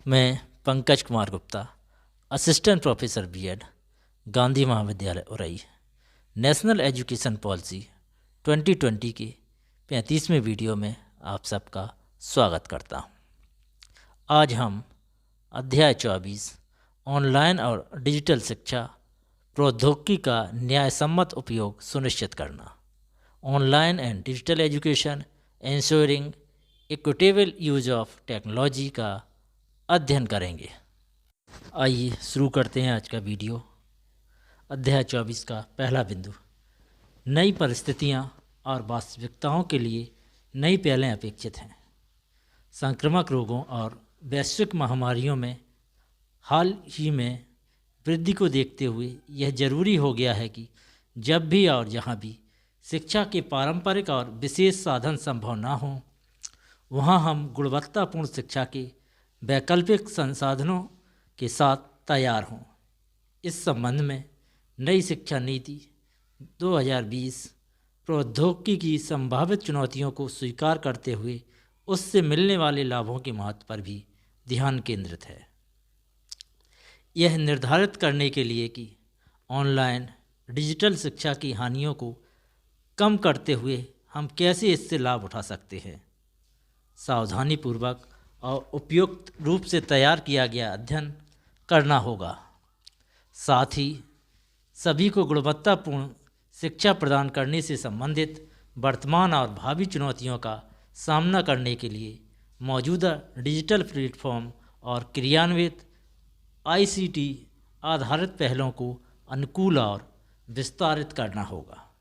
मैं Pankaj Kumar Gupta, assistant professor BEd, Gandhi Mahavidyalaya Urai, national education policy 2020 के 35वें video में आप सबका स्वागत करता हूं। आज हम अध्याय 24 ऑनलाइन और डिजिटल शिक्षा प्रौद्योगिकी का न्यायसम्मत उपयोग सुनिश्चित करना, online and digital education ensuring equitable use of technology का अध्ययन करेंगे। आइए शुरू करते हैं आज का वीडियो। अध्याय 24 का पहला बिंदु, नई परिस्थितियां और वास्तविकताओं के लिए नई पहलें अपेक्षित हैं। संक्रामक रोगों और वैश्विक महामारियों में हाल ही में वृद्धि को देखते हुए यह जरूरी हो गया है कि जब भी और जहां भी शिक्षा के पारंपरिक और विशेष साधन संभव ना हों, वहां हम गुणवत्तापूर्ण शिक्षा के वैकल्पिक संसाधनों के साथ तैयार हों। इस संबंध में नई शिक्षा नीति 2020 प्रौद्योगिकी की संभावित चुनौतियों को स्वीकार करते हुए उससे मिलने वाले लाभों के महत्व पर भी ध्यान केंद्रित है। यह निर्धारित करने के लिए कि ऑनलाइन डिजिटल शिक्षा की हानियों को कम करते हुए हम कैसे इससे लाभ उठा सकते हैं, सावधानीपूर्वक और उपयुक्त रूप से तैयार किया गया अध्ययन करना होगा। साथ ही सभी को गुणवत्तापूर्ण शिक्षा प्रदान करने से संबंधित वर्तमान और भावी चुनौतियों का सामना करने के लिए मौजूदा डिजिटल प्लेटफॉर्म और क्रियान्वित आईसीटी आधारित पहलों को अनुकूल और विस्तारित करना होगा।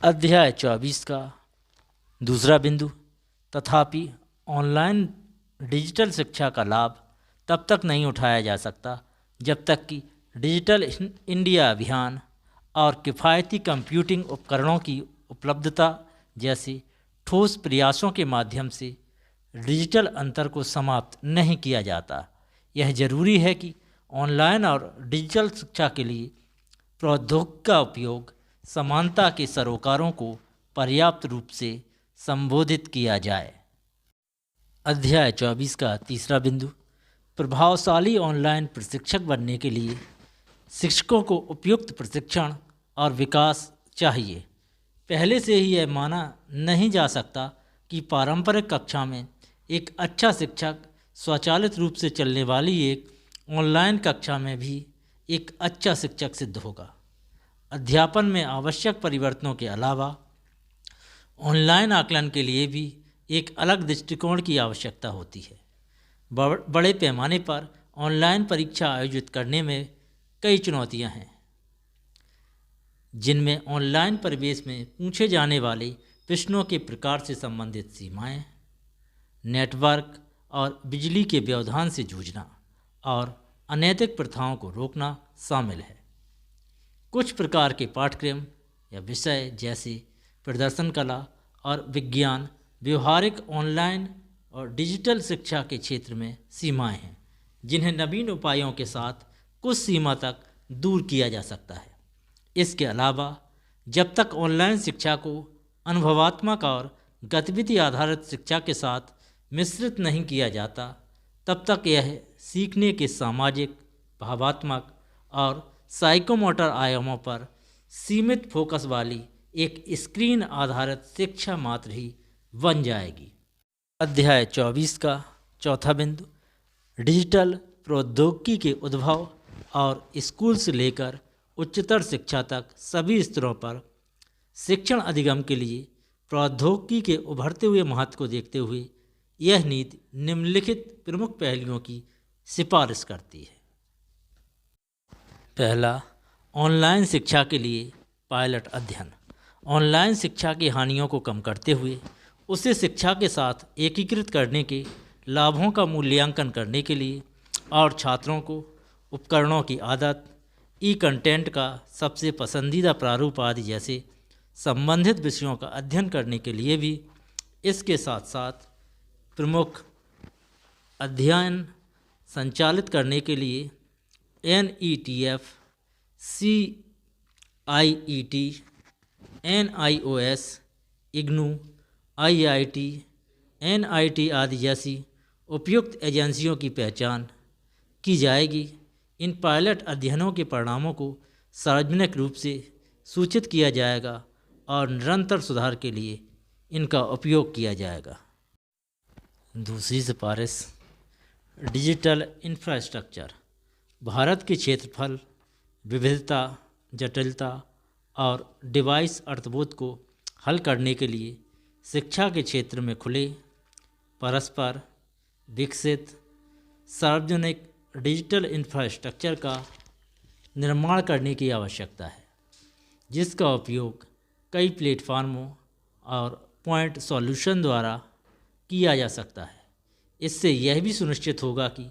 अध्याय 24 का दूसरा बिंदु, तथापि ऑनलाइन डिजिटल शिक्षा का लाभ तब तक नहीं उठाया जा सकता जब तक कि डिजिटल इंडिया अभियान और किफ़ायती कंप्यूटिंग उपकरणों की उपलब्धता जैसे ठोस प्रयासों के माध्यम से डिजिटल अंतर को समाप्त नहीं किया जाता। यह जरूरी है कि ऑनलाइन और डिजिटल शिक्षा के लिए प्रौद्योगिकी का उपयोग समानता के सरोकारों को पर्याप्त रूप से संबोधित किया जाए। अध्याय 24 का तीसरा बिंदु, प्रभावशाली ऑनलाइन प्रशिक्षक बनने के लिए शिक्षकों को उपयुक्त प्रशिक्षण और विकास चाहिए। पहले से ही यह माना नहीं जा सकता कि पारंपरिक कक्षा में एक अच्छा शिक्षक स्वचालित रूप से चलने वाली एक ऑनलाइन कक्षा में भी एक अच्छा शिक्षक सिद्ध होगा। अध्यापन में आवश्यक परिवर्तनों के अलावा ऑनलाइन आकलन के लिए भी एक अलग दृष्टिकोण की आवश्यकता होती है। बड़े पैमाने पर ऑनलाइन परीक्षा आयोजित करने में कई चुनौतियां हैं, जिनमें ऑनलाइन परिवेश में पूछे जाने वाले प्रश्नों के प्रकार से संबंधित सीमाएं, नेटवर्क और बिजली के व्यवधान से जूझना और अनैतिक प्रथाओं को रोकना शामिल है। कुछ प्रकार के पाठ्यक्रम या विषय जैसे प्रदर्शन कला और विज्ञान व्यवहारिक ऑनलाइन और डिजिटल शिक्षा के क्षेत्र में सीमाएं हैं, जिन्हें नवीन उपायों के साथ कुछ सीमा तक दूर किया जा सकता है। इसके अलावा जब तक ऑनलाइन शिक्षा को अनुभवात्मक और गतिविधि आधारित शिक्षा के साथ मिश्रित नहीं किया जाता, तब तक यह सीखने के सामाजिक, भावात्मक और साइकोमोटर आयामों पर सीमित फोकस वाली एक स्क्रीन आधारित शिक्षा मात्र ही बन जाएगी। अध्याय 24 का चौथा बिंदु, डिजिटल प्रौद्योगिकी के उद्भव और स्कूल से लेकर उच्चतर शिक्षा तक सभी स्तरों पर शिक्षण अधिगम के लिए प्रौद्योगिकी के उभरते हुए महत्व को देखते हुए यह नीति निम्नलिखित प्रमुख पहलुओं की सिफारिश करती है। पहला, ऑनलाइन शिक्षा के लिए पायलट अध्ययन। ऑनलाइन शिक्षा की हानियों को कम करते हुए उसे शिक्षा के साथ एकीकृत करने के लाभों का मूल्यांकन करने के लिए और छात्रों को उपकरणों की आदत, ई कंटेंट का सबसे पसंदीदा प्रारूप आदि जैसे संबंधित विषयों का अध्ययन करने के लिए भी इसके साथ साथ प्रमुख अध्ययन संचालित करने के लिए NETF, CIET, NIOS, IGNOU, IIT, NIT आदि जैसी उपयुक्त एजेंसियों की पहचान की जाएगी। इन पायलट अध्ययनों के परिणामों को सार्वजनिक रूप से सूचित किया जाएगा और निरंतर सुधार के लिए इनका उपयोग किया जाएगा। दूसरी सिफारिश, डिजिटल इंफ्रास्ट्रक्चर। भारत के क्षेत्रफल, विविधता, जटिलता और डिवाइस अर्थबोध को हल करने के लिए शिक्षा के क्षेत्र में खुले, परस्पर विकसित सार्वजनिक डिजिटल इंफ्रास्ट्रक्चर का निर्माण करने की आवश्यकता है, जिसका उपयोग कई प्लेटफार्मों और पॉइंट सॉल्यूशन द्वारा किया जा सकता है। इससे यह भी सुनिश्चित होगा कि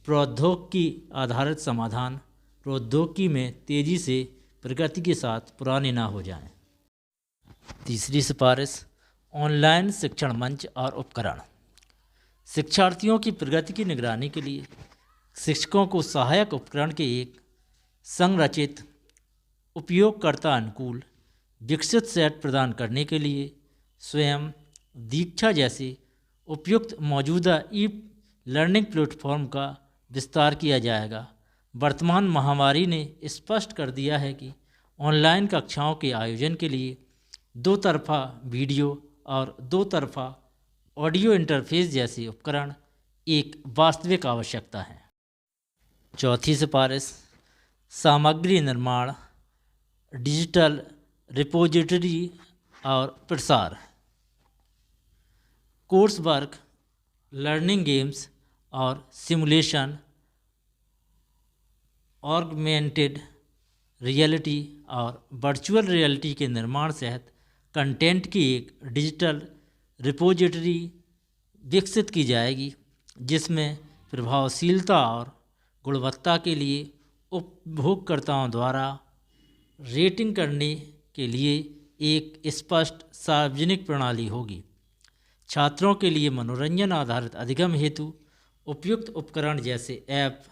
प्रौद्योगिकी आधारित समाधान प्रौद्योगिकी में तेज़ी से प्रगति के साथ पुराने ना हो जाएं। तीसरी सिफारिश, ऑनलाइन शिक्षण मंच और उपकरण। शिक्षार्थियों की प्रगति की निगरानी के लिए शिक्षकों को सहायक उपकरण के एक संरचित, उपयोगकर्ता अनुकूल, विकसित सेट प्रदान करने के लिए स्वयं दीक्षा जैसे उपयुक्त मौजूदा ई लर्निंग प्लेटफॉर्म का विस्तार किया जाएगा। वर्तमान महामारी ने स्पष्ट कर दिया है कि ऑनलाइन कक्षाओं के आयोजन के लिए दो तरफा वीडियो और दो तरफा ऑडियो इंटरफेस जैसे उपकरण एक वास्तविक आवश्यकता है। चौथी सिफारिश, सामग्री निर्माण, डिजिटल रिपोजिटरी और प्रसार। कोर्स वर्क, लर्निंग गेम्स और सिमुलेशन, ऑगमेंटेड रियलिटी और वर्चुअल रियलिटी के निर्माण सहित कंटेंट की एक डिजिटल रिपोजिटरी विकसित की जाएगी, जिसमें प्रभावशीलता और गुणवत्ता के लिए उपभोगकर्ताओं द्वारा रेटिंग करने के लिए एक स्पष्ट सार्वजनिक प्रणाली होगी। छात्रों के लिए मनोरंजन आधारित अधिगम हेतु उपयुक्त उपकरण जैसे ऐप,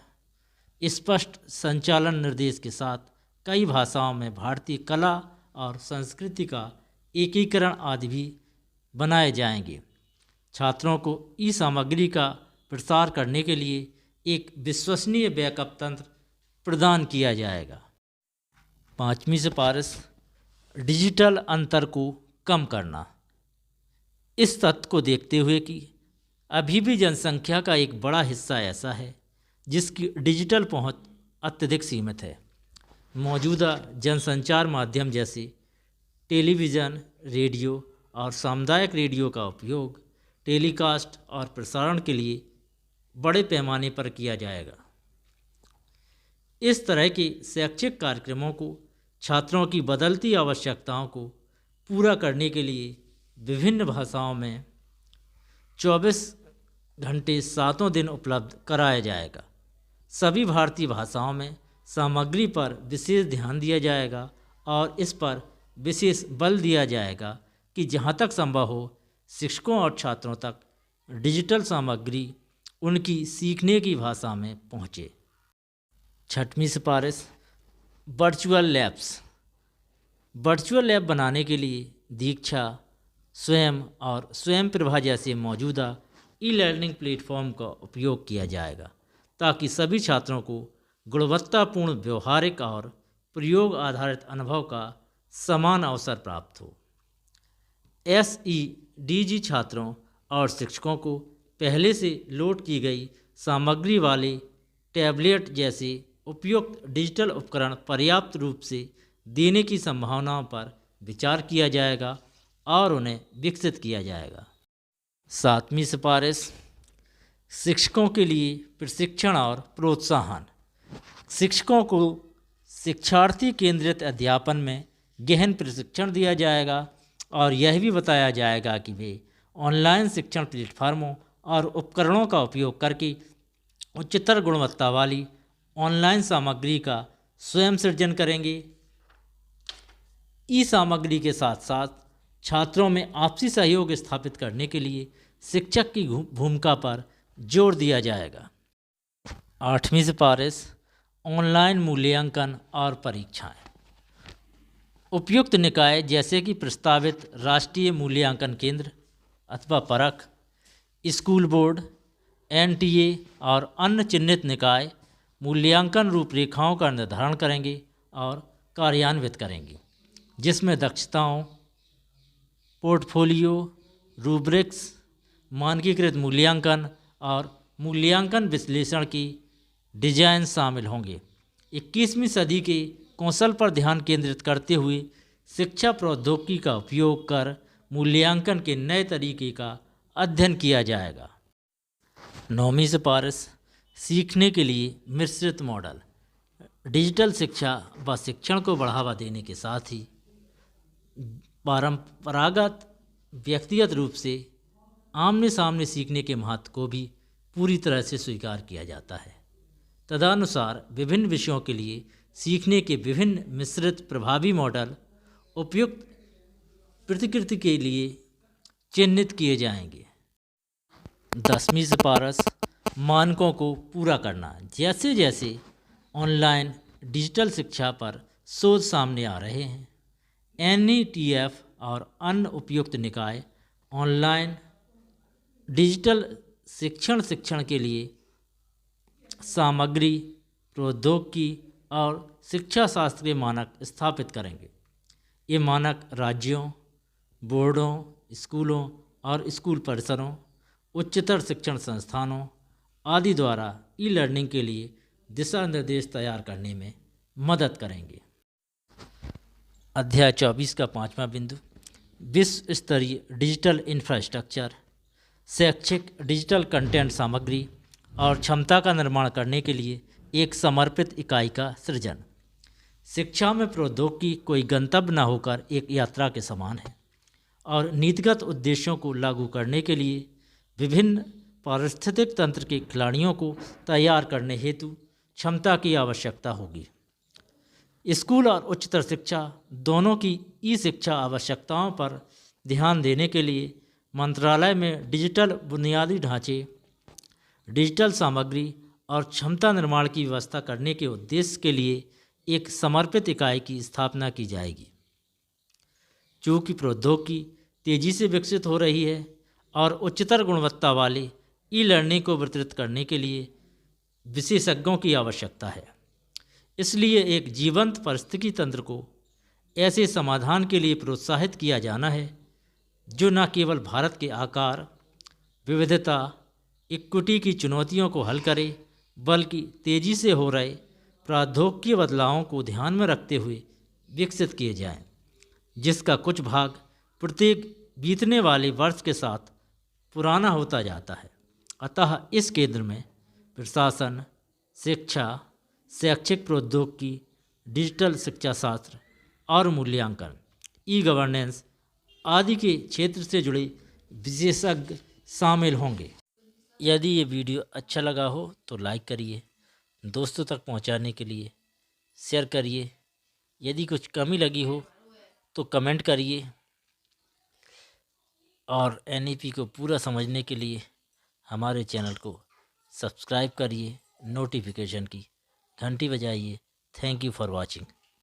स्पष्ट संचालन निर्देश के साथ कई भाषाओं में भारतीय कला और संस्कृति का एकीकरण आदि भी बनाए जाएंगे। छात्रों को ई सामग्री का प्रसार करने के लिए एक विश्वसनीय बैकअप तंत्र प्रदान किया जाएगा। पांचवी सिफारिश, डिजिटल अंतर को कम करना। इस तथ्य को देखते हुए कि अभी भी जनसंख्या का एक बड़ा हिस्सा ऐसा है जिसकी डिजिटल पहुंच अत्यधिक सीमित है, मौजूदा जनसंचार माध्यम जैसे टेलीविज़न, रेडियो और सामुदायिक रेडियो का उपयोग टेलीकास्ट और प्रसारण के लिए बड़े पैमाने पर किया जाएगा। इस तरह के शैक्षिक कार्यक्रमों को छात्रों की बदलती आवश्यकताओं को पूरा करने के लिए विभिन्न भाषाओं में 24 घंटे 7 दिन उपलब्ध कराया जाएगा। सभी भारतीय भाषाओं में सामग्री पर विशेष ध्यान दिया जाएगा और इस पर विशेष बल दिया जाएगा कि जहाँ तक संभव हो शिक्षकों और छात्रों तक डिजिटल सामग्री उनकी सीखने की भाषा में पहुँचे। छठवीं सिफारिश, वर्चुअल लैब्स। वर्चुअल लैब बनाने के लिए दीक्षा, स्वयं और स्वयं प्रभा जैसे मौजूदा ई लर्निंग प्लेटफॉर्म का उपयोग किया जाएगा ताकि सभी छात्रों को गुणवत्तापूर्ण व्यवहारिक और प्रयोग आधारित अनुभव का समान अवसर प्राप्त हो। SEDG छात्रों और शिक्षकों को पहले से लोड की गई सामग्री वाले टैबलेट जैसे उपयुक्त डिजिटल उपकरण पर्याप्त रूप से देने की संभावनाओं पर विचार किया जाएगा और उन्हें विकसित किया जाएगा। सातवीं सिफारिश, शिक्षकों के लिए प्रशिक्षण और प्रोत्साहन। शिक्षकों को शिक्षार्थी केंद्रित अध्यापन में गहन प्रशिक्षण दिया जाएगा और यह भी बताया जाएगा कि वे ऑनलाइन शिक्षण प्लेटफार्मों और उपकरणों का उपयोग करके उच्चतर गुणवत्ता वाली ऑनलाइन सामग्री का स्वयं सृजन करेंगे। ई सामग्री के साथ साथ छात्रों में आपसी सहयोग स्थापित करने के लिए शिक्षक की भूमिका पर जोर दिया जाएगा। आठवीं सिफारिश, ऑनलाइन मूल्यांकन और परीक्षाएं। उपयुक्त निकाय जैसे कि प्रस्तावित राष्ट्रीय मूल्यांकन केंद्र अथवा परख, स्कूल बोर्ड, एनटीए और अन्य चिन्हित निकाय मूल्यांकन रूपरेखाओं का निर्धारण करेंगे और कार्यान्वित करेंगे, जिसमें दक्षताओं, पोर्टफोलियो, रूब्रिक्स, मानकीकृत मूल्यांकन और मूल्यांकन विश्लेषण की डिजाइन शामिल होंगे। 21वीं सदी के कौशल पर ध्यान केंद्रित करते हुए शिक्षा प्रौद्योगिकी का उपयोग कर मूल्यांकन के नए तरीके का अध्ययन किया जाएगा। 9वीं सिफारिश, सीखने के लिए मिश्रित मॉडल। डिजिटल शिक्षा व शिक्षण को बढ़ावा देने के साथ ही परंपरागत व्यक्तिगत रूप से आमने सामने सीखने के महत्व को भी पूरी तरह से स्वीकार किया जाता है। तदनुसार विभिन्न विषयों के लिए सीखने के विभिन्न मिश्रित प्रभावी मॉडल उपयुक्त प्रतिकृति के लिए चिन्हित किए जाएंगे। 10वीं सिफारिश, मानकों को पूरा करना। जैसे जैसे ऑनलाइन डिजिटल शिक्षा पर शोध सामने आ रहे हैं, एनईटीएफ और अन्य उपयुक्त निकाय ऑनलाइन डिजिटल शिक्षण के लिए सामग्री, प्रौद्योगिकी और शिक्षा शास्त्रीय मानक स्थापित करेंगे। ये मानक राज्यों, बोर्डों, स्कूलों और स्कूल परिसरों, उच्चतर शिक्षण संस्थानों आदि द्वारा ई लर्निंग के लिए दिशा निर्देश तैयार करने में मदद करेंगे। अध्याय 24 का 5वां बिंदु, विश्व स्तरीय डिजिटल इंफ्रास्ट्रक्चर। शैक्षिक डिजिटल कंटेंट सामग्री और क्षमता का निर्माण करने के लिए एक समर्पित इकाई का सृजन। शिक्षा में प्रौद्योगिकी कोई गंतव्य न होकर एक यात्रा के समान है और नीतिगत उद्देश्यों को लागू करने के लिए विभिन्न पारिस्थितिक तंत्र के खिलाड़ियों को तैयार करने हेतु क्षमता की आवश्यकता होगी। स्कूल और उच्चतर शिक्षा दोनों की ई शिक्षा आवश्यकताओं पर ध्यान देने के लिए मंत्रालय में डिजिटल बुनियादी ढांचे, डिजिटल सामग्री और क्षमता निर्माण की व्यवस्था करने के उद्देश्य के लिए एक समर्पित इकाई की स्थापना की जाएगी। चूँकि प्रौद्योगिकी तेज़ी से विकसित हो रही है और उच्चतर गुणवत्ता वाले ई लर्निंग को वितरित करने के लिए विशेषज्ञों की आवश्यकता है, इसलिए एक जीवंत पारिस्थितिकी तंत्र को ऐसे समाधान के लिए प्रोत्साहित किया जाना है जो न केवल भारत के आकार, विविधता, इक्विटी की चुनौतियों को हल करे, बल्कि तेज़ी से हो रहे प्रौद्योगिकी बदलावों को ध्यान में रखते हुए विकसित किए जाएं, जिसका कुछ भाग प्रत्येक बीतने वाले वर्ष के साथ पुराना होता जाता है। अतः इस केंद्र में प्रशासन, शिक्षा, शैक्षिक प्रौद्योगिकी, डिजिटल शिक्षा शास्त्र और मूल्यांकन, ई गवर्नेंस आदि के क्षेत्र से जुड़े विशेषज्ञ शामिल होंगे। यदि ये वीडियो अच्छा लगा हो तो लाइक करिए, दोस्तों तक पहुंचाने के लिए शेयर करिए। यदि कुछ कमी लगी हो तो कमेंट करिए और एनईपी को पूरा समझने के लिए हमारे चैनल को सब्सक्राइब करिए, नोटिफिकेशन की घंटी बजाइए। Thank you for watching.